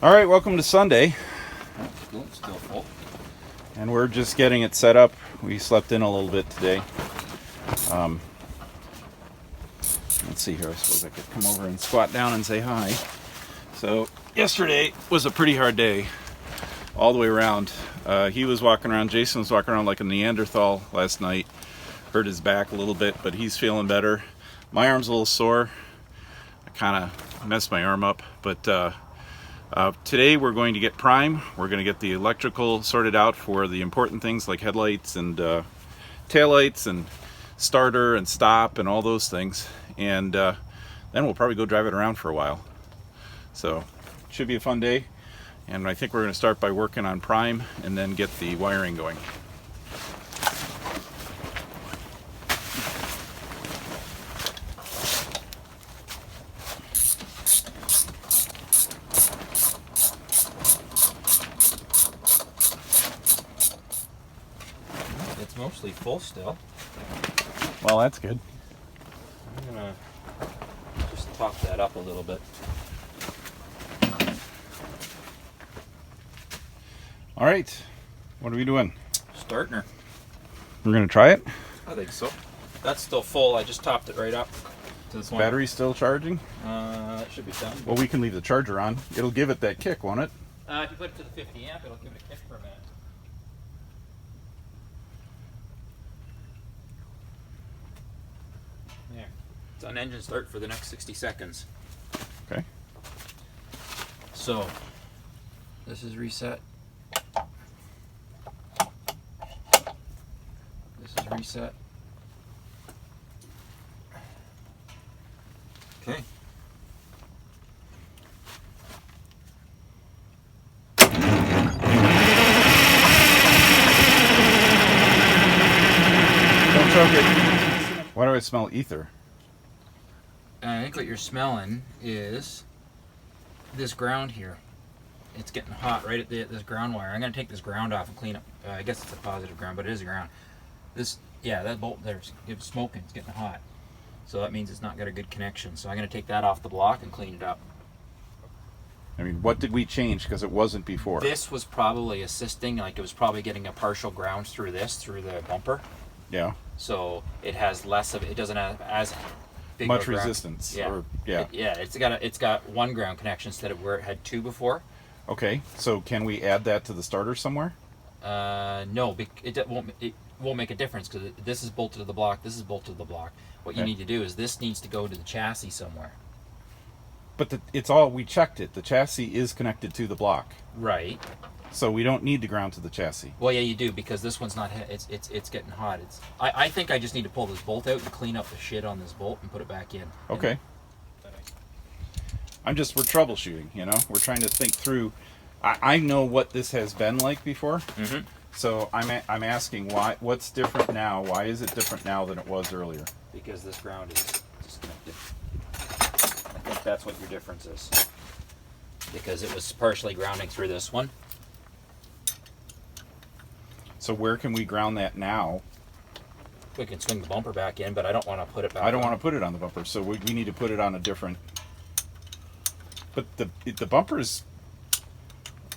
All right, welcome to Sunday, Still full. and we're just getting it set up. We slept in a little bit today. Let's see here. I suppose I could come over and squat down and say hi. So yesterday was a pretty hard day, all the way around. He was walking around. Jason was walking around like a Neanderthal last night. Hurt his back a little bit, but he's feeling better. My arm's a little sore. I kind of messed my arm up, but today we're going to get prime. We're going to get the electrical sorted out for the important things like headlights and taillights and starter and stop and all those things. And then we'll probably go drive it around for a while. So it should be a fun day. And I think we're going to start by working on prime and then get the wiring going. It's mostly full still. Well, that's good. I'm gonna just top that up a little bit. All right. What are we doing? Starting her. We're going to try it. I think so. That's still full. I just topped it right up to this one. Battery still charging? It should be done. Well, we can leave the charger on. It'll give it that kick, won't it? If you put it to the 50 amp, it'll give it a kick for a minute. There. It's on engine start for the next 60 seconds. Okay. So, this is reset. This is reset. Okay. Don't choke it. Why do I smell ether? I think what you're smelling is this ground here. It's getting hot right at this ground wire. I'm going to take this ground off and clean up. I guess it's a positive ground, but it is a ground. That bolt there's it's smoking. It's getting hot. So that means it's not got a good connection. So I'm going to take that off the block and clean it up. I mean, what did we change? Because it wasn't before. This was probably assisting, like it was probably getting a partial ground through the bumper. Yeah. So it has less of it doesn't have as big Much of a ground. resistance. Yeah. Or, yeah. It's got one ground connection instead of where it had two before. Okay. So can we add that to the starter somewhere? No, it won't make a difference because this is bolted to the block. This is bolted to the block. What you need to do is this needs to go to the chassis somewhere. But we checked it. The chassis is connected to the block. Right. So we don't need to ground to the chassis. Well, yeah, you do because this one's not. It's getting hot. I think I just need to pull this bolt out and clean up the shit on this bolt and put it back in. Okay. We're troubleshooting, We're trying to think through. I know what this has been like before. Mm-hmm. So I'm asking what's different now? Why is it different now than it was earlier? Because this ground is disconnected. I think that's what your difference is. Because it was partially grounding through this one. So where can we ground that now? We can swing the bumper back in, but I don't want to put it back I don't want to put it on the bumper, so we need to put it on a different... But the bumpers...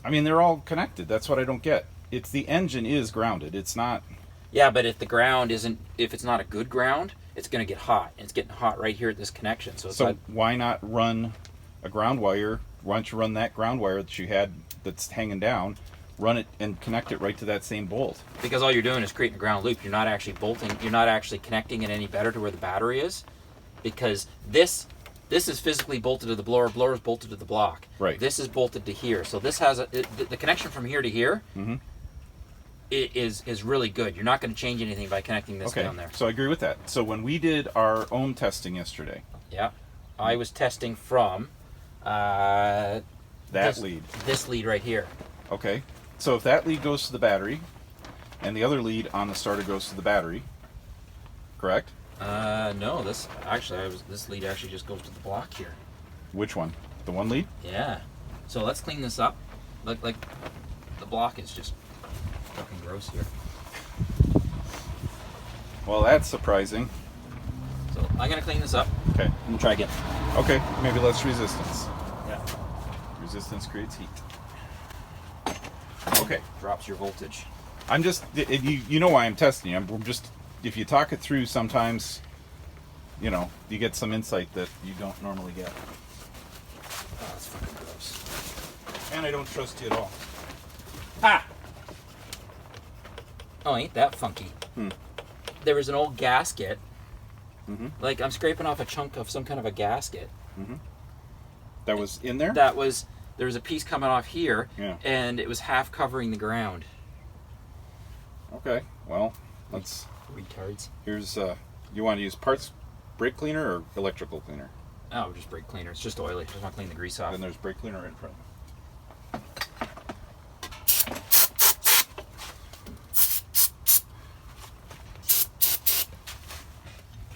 I mean, they're all connected. That's what I don't get. It's the engine is grounded. It's not... Yeah, but if the ground isn't... If it's not a good ground, it's going to get hot. And it's getting hot right here at this connection. So why not run a ground wire? Why don't you run that ground wire that you had that's hanging down, run it and connect it right to that same bolt? Because all you're doing is creating a ground loop. You're not actually bolting. You're not actually connecting it any better to where the battery is. Because this is physically bolted to the blower. Blower is bolted to the block. Right. This is bolted to here. So this has the connection from here to here. Mm-hmm. Is really good. You're not going to change anything by connecting this down there. So I agree with that. So when we did our own testing yesterday, I was testing from lead. This lead right here. Okay. So if that lead goes to the battery, and the other lead on the starter goes to the battery, correct? No. This lead actually just goes to the block here. Which one? The one lead? Yeah. So let's clean this up. Like the block is just fucking gross here. Well, that's surprising. So I'm gonna clean this up. Okay. And try again. Okay, maybe less resistance. Yeah. resistance creates heat. Okay. Drops your voltage. I'm just, you know why I'm testing you. I'm just, if you talk it through sometimes, you know, you get some insight that you don't normally get. Oh, that's fucking gross. And I don't trust you at all. Ah! Oh, ain't that funky. There was an old gasket. Like, I'm scraping off a chunk of some kind of a gasket. That was in there? There was a piece coming off here, Yeah. and it was half covering the ground. Okay, well, let's... Retards. Here's, you want to use parts brake cleaner or electrical cleaner? Oh, just brake cleaner. It's just oily. Just want to clean the grease off. Then there's brake cleaner in front.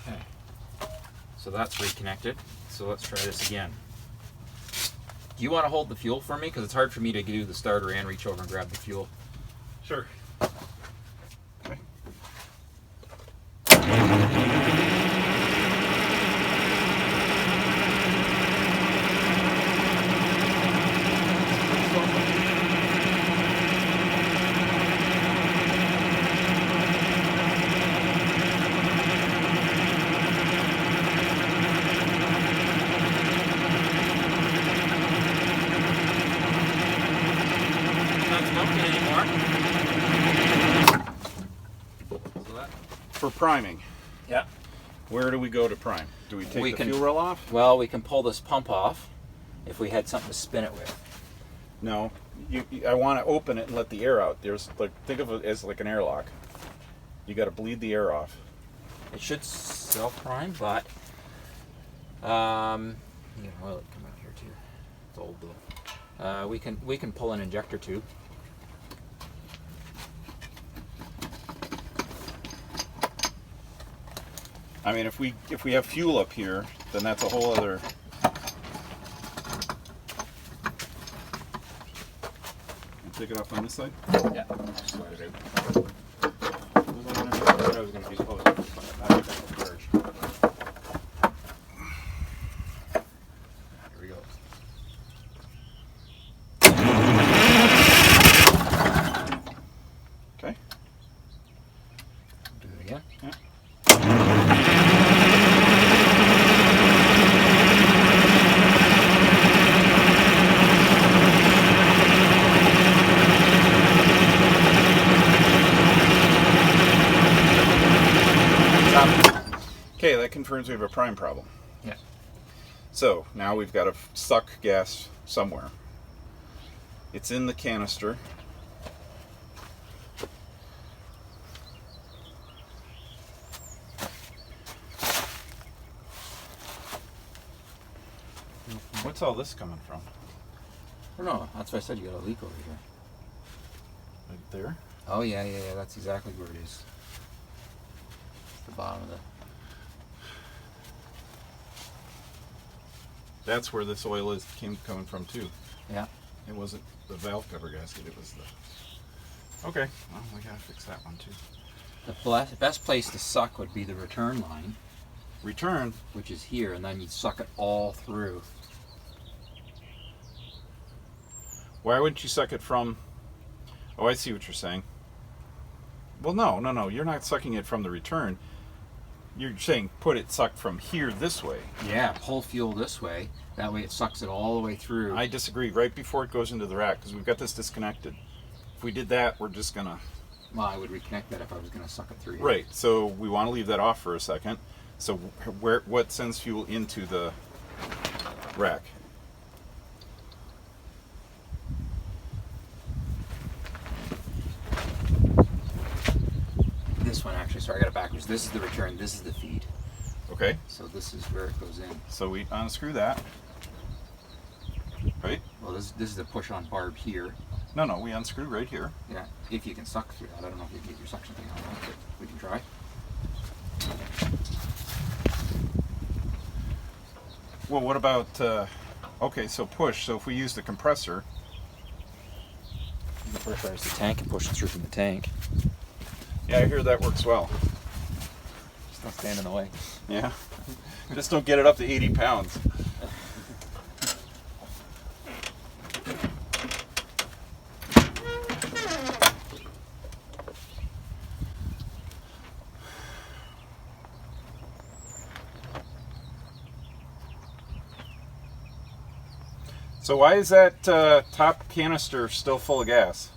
Okay. So that's reconnected. So let's try this again. Do you want to hold the fuel for me? Because it's hard for me to do the starter and reach over and grab the fuel. Sure. Okay. For priming, Yeah. where do we go to prime? Do we take the fuel roll off? Well, we can pull this pump off if we had something to spin it with. No. I want to open it and let the air out. There's like, think of it as like an airlock. You got to bleed the air off. It should self-prime, but you can oil it come out here too. It's old though. We can pull an injector tube. I mean, if we have fuel up here, then that's a whole other. Take it off on this side. Yeah. Slide it out. What I was going to do? Oh, here we go. Okay. Do it again. Yeah. Okay, that confirms we have a prime problem. Yeah. So now we've got to suck gas somewhere. It's in the canister. What's all this coming from? Oh, no, that's why I said you got a leak over here. Right there? Oh yeah. That's exactly where it is. The bottom of the. That's where this oil coming from too. Yeah. It wasn't the valve cover gasket, it was the... Okay, well, we gotta fix that one too. The best place to suck would be the return line, Return? which is here, and then you'd suck it all through. Why wouldn't you suck it from... Oh, I see what you're saying. Well, no, you're not sucking it from the return. You're saying put it sucked from here this way. Yeah, pull fuel this way. That way it sucks it all the way through. I disagree. Right before it goes into the rack, because we've got this disconnected. If we did that, we're just gonna... Well, I would reconnect that if I was going to suck it through here. Right, so we want to leave that off for a second. So what sends fuel into the rack? This one, actually, sorry, I got it backwards. This is the return, this is the feed. Okay, So this is where it goes in. so we unscrew that. Right? Well, this is the push-on barb here. No, we unscrew right here. Yeah, if you can suck through that. I don't know if you can get your suction thing on that, but we can try. Well, what about, okay, so push. So if we use the compressor, You can pressurize the tank and push it through from the tank. yeah, I hear that works well. Just don't stand in the way. Yeah. Just don't get it up to 80 pounds. So why is that top canister still full of gas?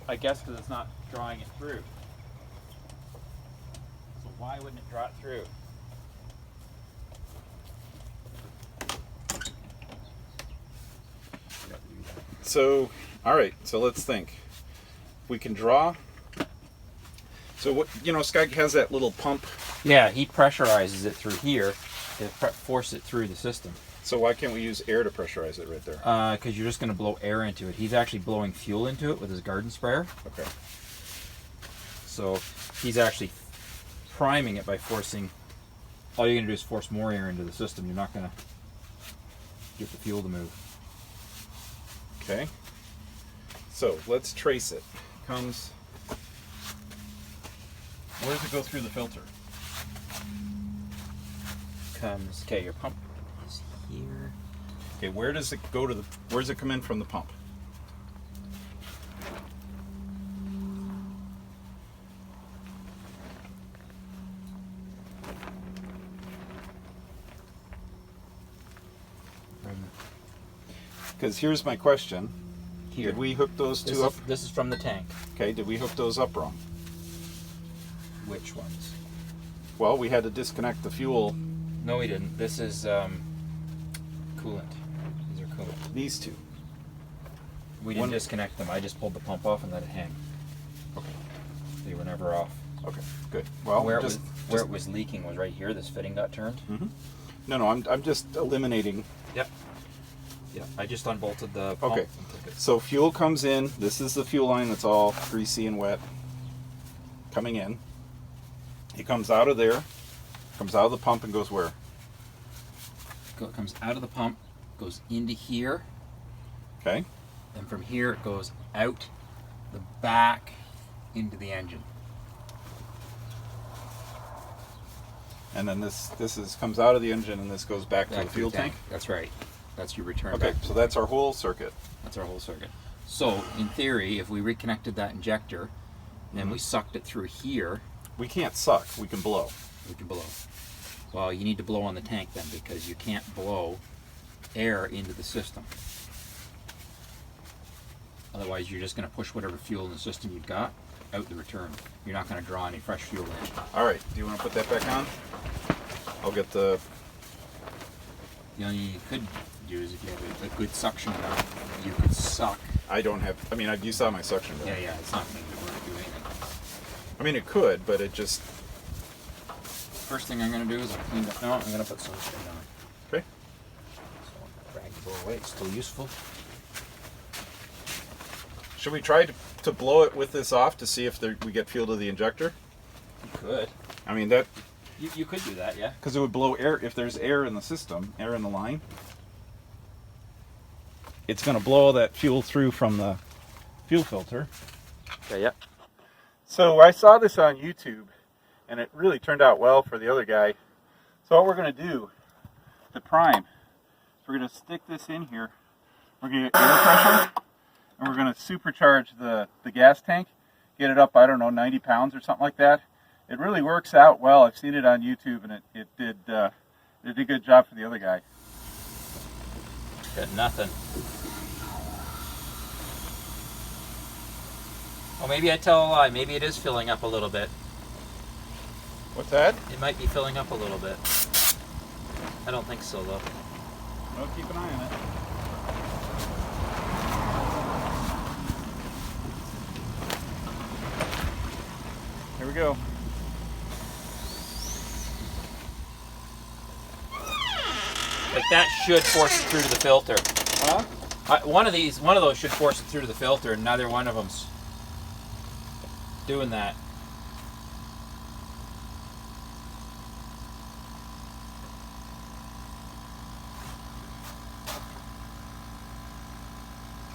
I guess because it's not drawing it through. So why wouldn't it draw it through? So, all right. So let's think. We can draw. So what, you know, Sky has that little pump. Yeah, he pressurizes it through here to force it through the system. So why can't we use air to pressurize it right there? Because you're just going to blow air into it. He's actually blowing fuel into it with his garden sprayer. Okay. So he's actually priming it by forcing. All you're going to do is force more air into the system. You're not going to get the fuel to move. Okay. So let's trace it. Comes. Where does it go through the filter? Comes. Okay, your pump is here. Okay, where does it go to the? Where does it come in from the pump? Because here's my question. Here. Did we hook those two up? This is from the tank. Okay, did we hook those up wrong? Which ones? Well, we had to disconnect the fuel. No, we didn't. This is coolant. These are coolant. These two. We didn't disconnect them. I just pulled the pump off and let it hang. Okay. They were never off. Okay, good. Well, where it was leaking was right here. This fitting got turned. Mm-hmm. No, I'm just eliminating. Yep. Yeah, I just unbolted the pump. Okay. And took it. So fuel comes in. This is the fuel line that's all greasy and wet. Coming in. It comes out of there. Comes out of the pump and goes where? It comes out of the pump, goes into here, Okay. and from here it goes out the back into the engine. And then this comes out of the engine and this goes back to the fuel tank. That's right. That's your return. Okay, back. so that's our whole circuit. That's our whole circuit. So in theory, if we reconnected that injector, and we sucked it through here, We can't suck. We can blow. we can blow. Well, you need to blow on the tank then, because you can't blow air into the system. Otherwise, you're just going to push whatever fuel in the system you've got out the return. You're not going to draw any fresh fuel in. All right. Do you want to put that back on? I'll get the. The only thing you could do is if you have a good suction gun, you could suck. I don't have. I mean, you saw my suction gun. Yeah, it's not going to do anything. I mean, it could, but it just. First thing I'm going to do is I'll clean up. No, I'm going to put sunscreen on. Okay. So drag the blow away. It's still useful. Should we try to blow it with this off to see if we get fuel to the injector? You could. I mean that. You could do that, yeah. Because it would blow air if there's air in the system, air in the line. It's going to blow that fuel through from the fuel filter. Okay, yeah. So I saw this on YouTube, and it really turned out well for the other guy. So what we're going to do to prime, we're going to stick this in here. We're going to get air pressure, and we're going to supercharge the gas tank, get it up, I don't know, 90 pounds or something like that. It really works out well. I've seen it on YouTube, and it did a good job for the other guy. Got nothing. Well, maybe I tell a lie. Maybe it is filling up a little bit. What's that? It might be filling up a little bit. I don't think so, though. Well, keep an eye on it. Here we go. Like that should force it through to the filter. Huh? One of those should force it through to the filter, and neither one of them's doing that.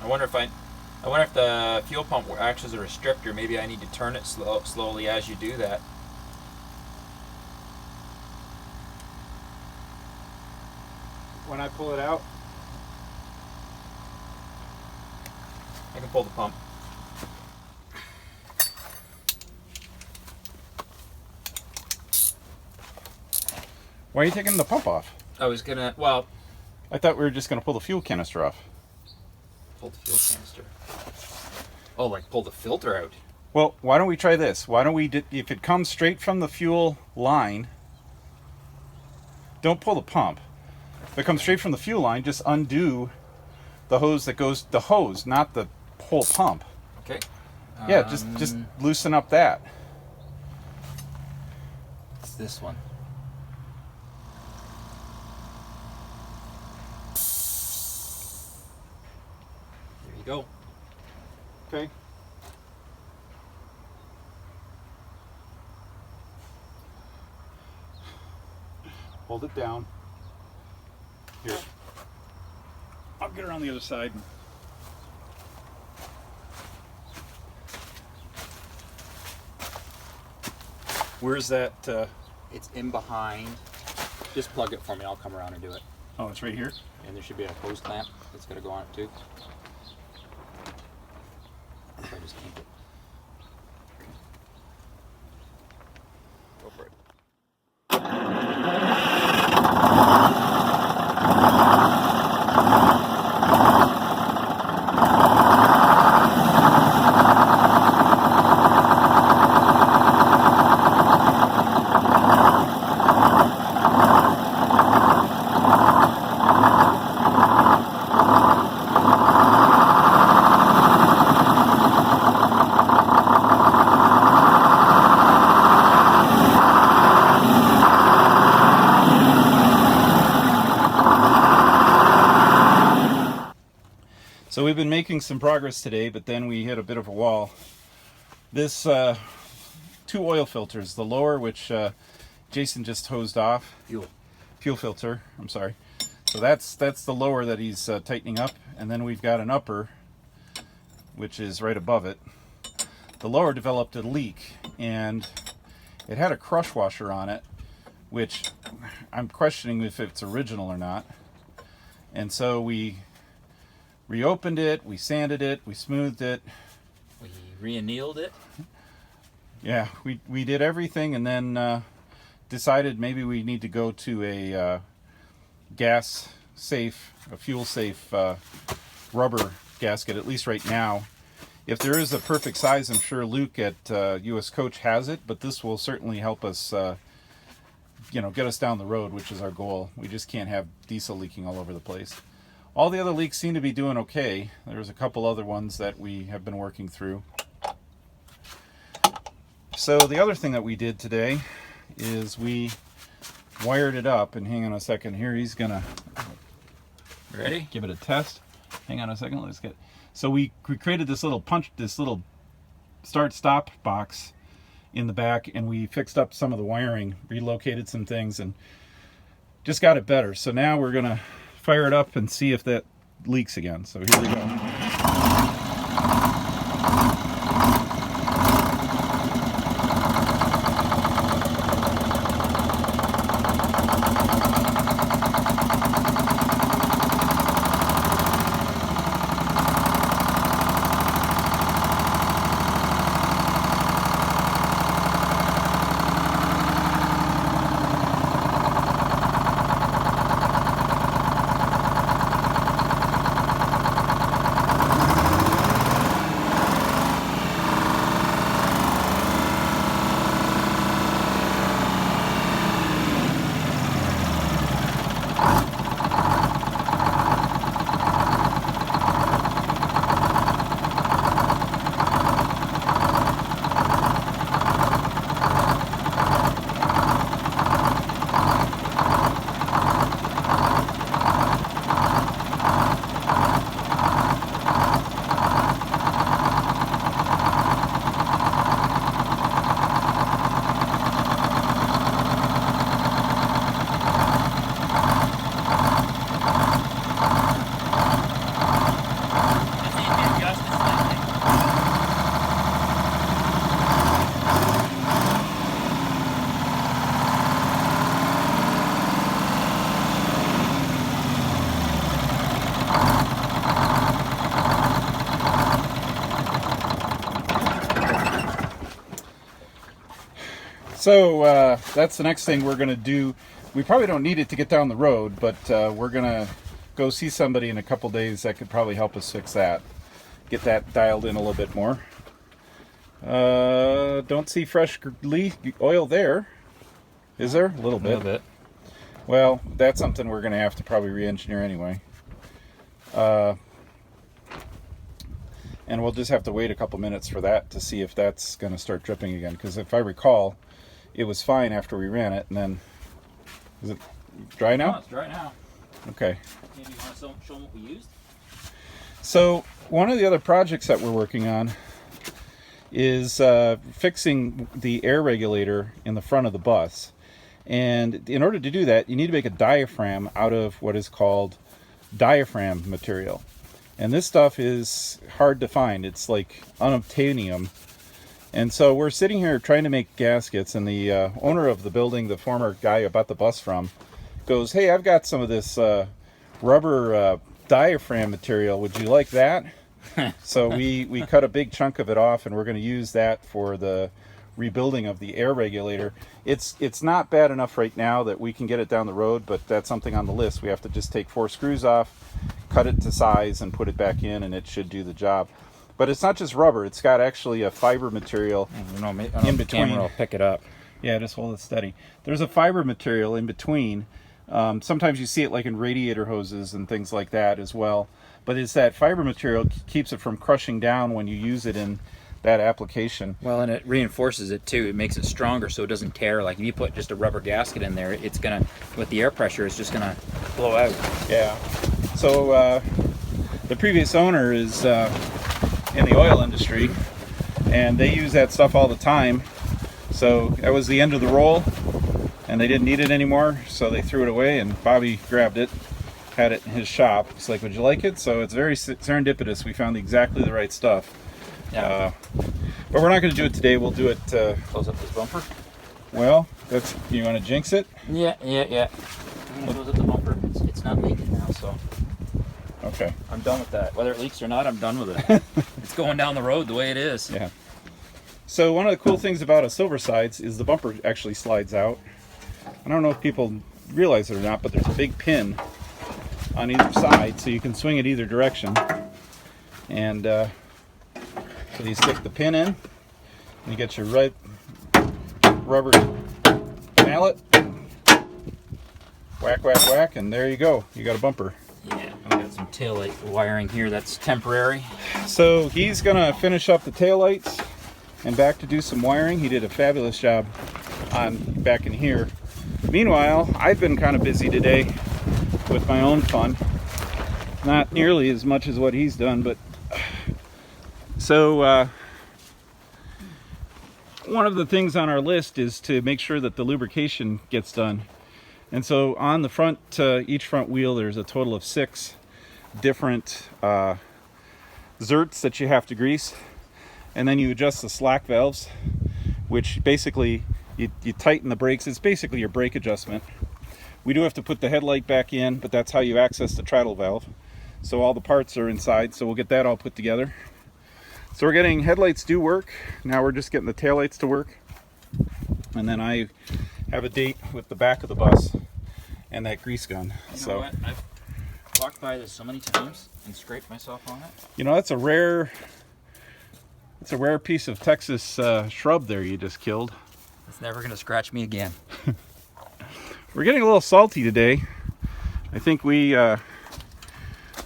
I wonder if the fuel pump acts as a restrictor. Maybe I need to turn it slowly as you do that. When I pull it out, I can pull the pump. Why are you taking the pump off? I was gonna, well, I thought we were just going to pull the fuel canister off. pull the fuel canister. Oh, like pull the filter out. Well, why don't we try this? Why don't we, if it comes straight from the fuel line, don't pull the pump. If it comes straight from the fuel line, just undo the hose that goes, the hose, not the whole pump. Okay. Yeah, just loosen up that. It's this one. There you go. Okay. Hold it down. Here. I'll get her on the other side. Where's that? It's in behind. Just plug it for me. I'll come around and do it. Oh, it's right here? And there should be a hose clamp that's going to go on it too. If I just keep it. Go for it. So we've been making some progress today, but then we hit a bit of a wall. This two oil filters, the lower, which Jason just hosed off, fuel filter, I'm sorry. So that's the lower that he's tightening up, and then we've got an upper, which is right above it. The lower developed a leak, and it had a crush washer on it, which I'm questioning if it's original or not. And so we reopened it, we sanded it, we smoothed it. We re-annealed it. Yeah, we did everything, and then decided maybe we need to go to a gas safe, a fuel safe rubber gasket, at least right now. If there is a perfect size, I'm sure Luke at US Coach has it, but this will certainly help us get us down the road, which is our goal. We just can't have diesel leaking all over the place. All the other leaks seem to be doing okay. There's a couple other ones that we have been working through. So the other thing that we did today is we wired it up, and hang on a second here, he's gonna Ready? give it a test. Hang on a second, let's get. So we created this little start-stop box in the back, and we fixed up some of the wiring, relocated some things, and just got it better. So now we're gonna fire it up and see if that leaks again. So here we go. So that's the next thing we're going to do. we probably don't need it to get down the road, but we're gonna go see somebody in a couple days that could probably help us fix that. Get that dialed in a little bit more. Don't see fresh oil there. Is there? A little bit. A little bit. Well, that's something we're gonna have to probably re-engineer anyway. And we'll just have to wait a couple minutes for that to see if that's going to start dripping again. Because if I recall, it was fine after we ran it, and then... Is it dry now? No, it's dry now. Okay. Maybe you want to show them what we used? So, one of the other projects that we're working on is fixing the air regulator in the front of the bus. And in order to do that, you need to make a diaphragm out of what is called diaphragm material. And this stuff is hard to find. It's like unobtainium. And so we're sitting here trying to make gaskets, and the owner of the building, the former guy I bought the bus from, goes, "Hey, I've got some of this rubber diaphragm material. Would you like that?" So we cut a big chunk of it off, and we're going to use that for the rebuilding of the air regulator. It's not bad enough right now that we can get it down the road, but that's something on the list. We have to just take 4 screws off, cut it to size, and put it back in, and it should do the job. But it's not just rubber. It's got actually a fiber material in between. Camera will pick it up. Yeah, just hold it steady. There's a fiber material in between. Sometimes you see it like in radiator hoses and things like that as well. But it's that fiber material keeps it from crushing down when you use it in that application. Well, and it reinforces it too. It makes it stronger so it doesn't tear. Like if you put just a rubber gasket in there, it's gonna, with the air pressure, it's just gonna blow out. Yeah. So the previous owner is in the oil industry, and they use that stuff all the time. So that was the end of the roll, and they didn't need it anymore, so they threw it away, and Bobby grabbed it, had it in his shop. He's like, "Would you like it?" So it's very serendipitous. We found exactly the right stuff. Yeah. But we're not going to do it today. We'll do it... Close up this bumper. Well, that's... You want to jinx it? Yeah. I'm gonna close up the bumper. It's not leaking now, so... Okay. I'm done with that. Whether it leaks or not, I'm done with it. It's going down the road the way it is. Yeah. So one of the cool things about a Silversides is the bumper actually slides out. I don't know if people realize it or not, but there's a big pin on either side, so you can swing it either direction. And so you stick the pin in, and you get your right rubber mallet, whack, whack, whack, and there you go. You got a bumper. Yeah, I've got some taillight wiring here that's temporary. So he's gonna finish up the taillights and back to do some wiring. He did a fabulous job on back in here. Meanwhile, I've been kind of busy today with my own fun. Not nearly as much as what he's done, but so one of the things on our list is to make sure that the lubrication gets done. And so on the front, each front wheel, there's a total of 6 different zerts that you have to grease. And then you adjust the slack valves, which basically you tighten the brakes. It's basically your brake adjustment. We do have to put the headlight back in, but that's how you access the throttle valve. So all the parts are inside, so we'll get that all put together. So we're getting headlights do work. Now we're just getting the taillights to work. And then I have a date with the back of the bus and that grease gun. You know what? I've walked by this so many times and scraped myself on it. You know, that's a rare piece of Texas shrub there you just killed. It's never going to scratch me again. We're getting a little salty today. I think we've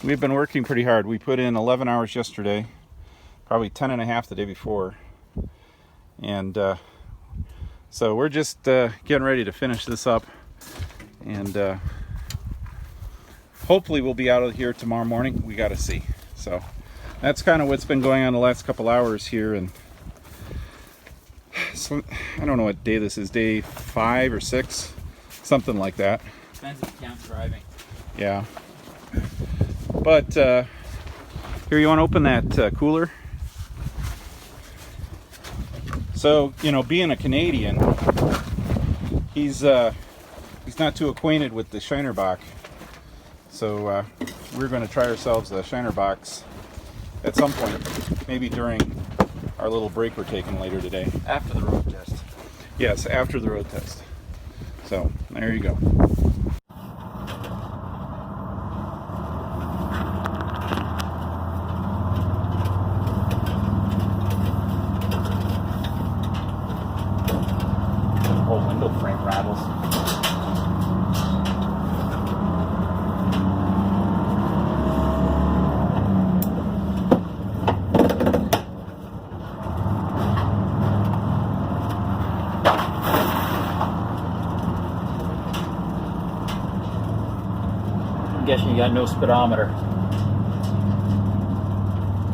been working pretty hard. We put in 11 hours yesterday, probably 10 and a half the day before. And so we're just getting ready to finish this up. And hopefully we'll be out of here tomorrow morning. We got to see. So that's kind of what's been going on the last couple hours here. And so, I don't know what day this is, day 5 or 6, something like that. Depends if you count driving. Yeah. But here, you want to open that cooler? So, you know, being a Canadian, he's not too acquainted with the Shiner Bock. So we're going to try ourselves a Shiner Box at some point, maybe during our little break we're taking later today. After the road test. Yes, after the road test. So there you go. The whole window frame rattles. I'm guessing you got no speedometer.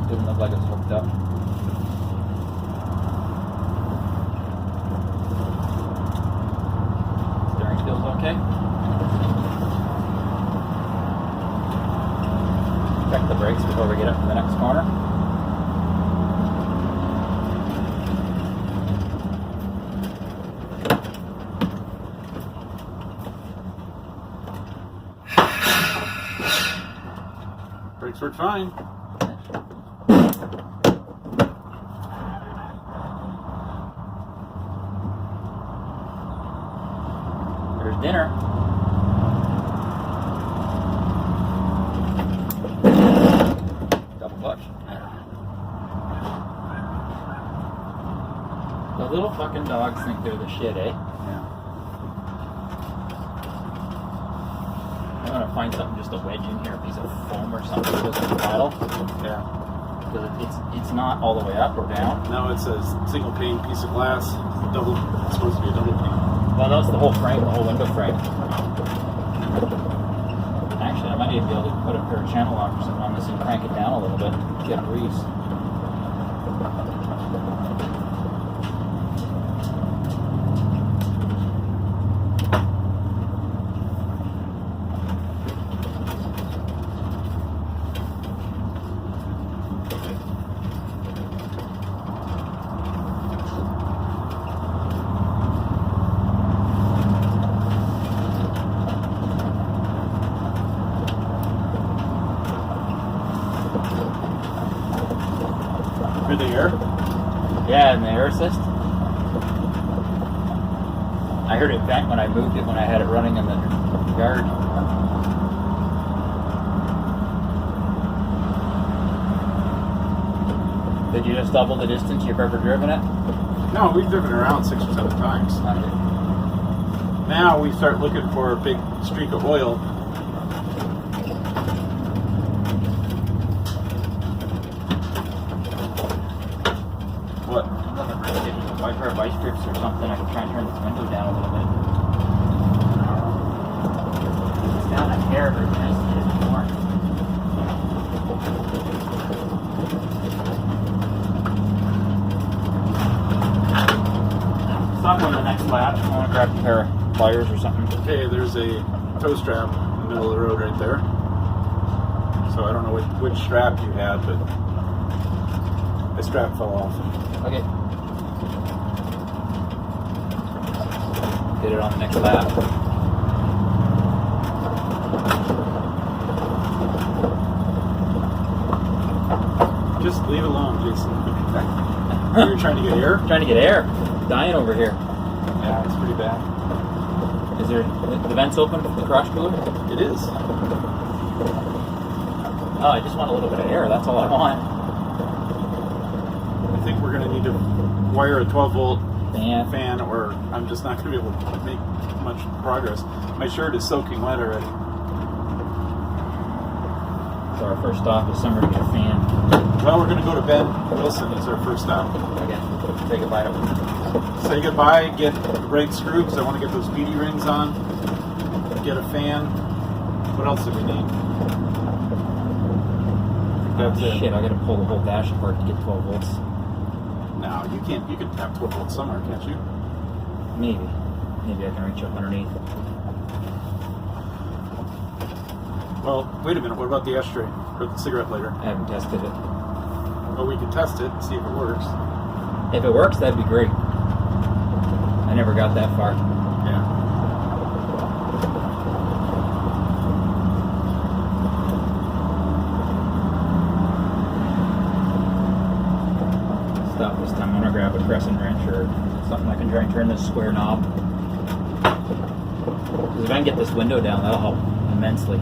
Didn't look like it was hooked up. Steering feels okay. Check the brakes before we get up to the next corner. Brakes work fine. There's dinner. Double clutch. The little fucking dogs think they're the shit, eh? Yeah. I'm gonna find something just to wedge in here, a piece of foam or something that doesn't paddle. Yeah. Because it's not all the way up or down. No, it's a single pane piece of glass. It's supposed to be a double pane. Well, that's the whole frame, the whole window frame. Actually, I might even be able to put a pair of channel lockers on this and crank it down a little bit, get a breeze. Hear the air? Yeah, and the air assist. I heard it vent when I moved it when I had it running in the yard. Did you just double the distance you've ever driven it? No, we've driven around 6 or 7 times. Now we start looking for a big streak of oil. What? I'm looking for a wiper of ice strips or something. I can try and turn this window down a little bit. It's down a hair, but it's nice to get it more. Stop on the next lap. I want to grab a pair of pliers or something. Okay, there's a tow strap in the middle of the road right there. So I don't know which strap you had, but the strap fell off. Okay. Get it on the next lap. Just leave it alone, Jason. You're trying to get air? Trying to get air. Dying over here. Yeah, it's pretty bad. Is there the vents open for the crash cooler? It is. Oh, I just want a little bit of air. That's all I want. I think we're going to need to wire a 12-volt Yeah. fan, or I'm just not going to be able to make much progress. My shirt is soaking wet already. So our first stop is somewhere to get a fan. Well, we're going to go to Ben Wilson as our first stop. Okay. Say goodbye to him. Say goodbye, get the brake screw, because I want to get those beady rings on, get a fan. What else do we need? That's it. Shit, I gotta pull the whole dash apart to get 12 volts. No, you can't. You can have 12 volts somewhere, can't you? Maybe. Maybe I can reach up underneath. Well, wait a minute. What about the ashtray or the cigarette lighter? I haven't tested it. Well, we can test it and see if it works. If it works, that'd be great. I never got that far. Yeah. Stop this time. I'm gonna grab a crescent wrench or something I can try and turn this square knob. Because if I can get this window down, that'll help immensely.